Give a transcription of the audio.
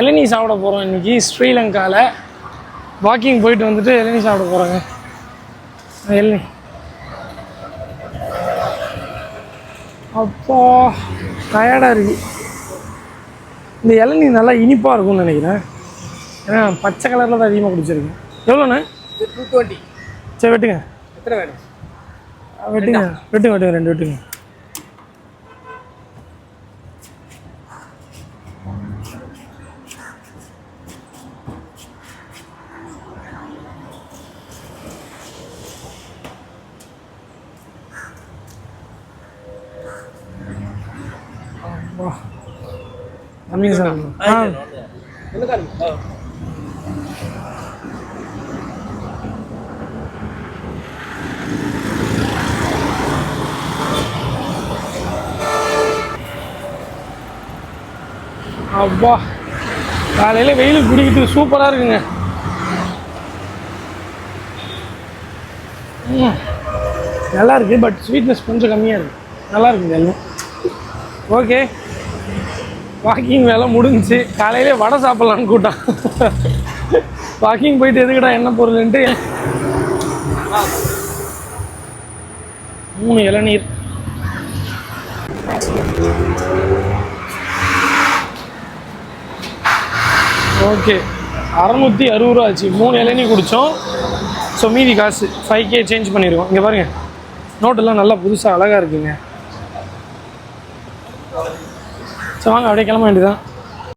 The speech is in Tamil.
இளநீ சாப்பிட போகிறோம் இன்றைக்கி ஸ்ரீலங்காவில். வாக்கிங் போயிட்டு வந்துட்டு இளநீ சாப்பிட போகிறோங்க. இளநீ அப்போ டயர்டாக இருக்குது. இந்த இளநீ நல்லா இனிப்பாக இருக்கும்னு நினைக்கிறேன். ஏன்னா பச்சை கலரில் தான் அதிகமாக குடிச்சிருக்கு. எவ்வளோண்ணே? 220. சரி வெட்டுங்க. எத்தனை வேணும்? வெட்டுங்க வெட்டுங்க வெட்டுங்க 2 வெட்டுங்க. அம்மிங்க சார். அப்பா காலையில் வெயிலுக்கு குடிக்கிறதுக்கு சூப்பராக இருக்குங்க. நல்லா இருக்குது. பட் ஸ்வீட்னஸ் கொஞ்சம் கம்மியாக இருக்குது. நல்லா இருக்குங்க எல்லாம். ஓகே, வாக்கிங் வேலை முடிஞ்சிச்சு. காலையிலே வடை சாப்பிட்லான்னு கூட்டான். வாக்கிங் போயிட்டு எதுக்கடா என்ன பொருள்ன்ட்டு 3 இளநீர். ஓகே, 660 ரூபா ஆச்சு. 3 இளநீ குடித்தோம். ஸோ மீதி காசு 5K சேஞ்ச் பண்ணியிருக்கோம். இங்கே பாருங்கள், நோட்டெல்லாம் நல்லா புதுசாக அழகாக இருக்குங்க. ஸோ வாங்க அப்படியே கிளம்ப வேண்டியதான்.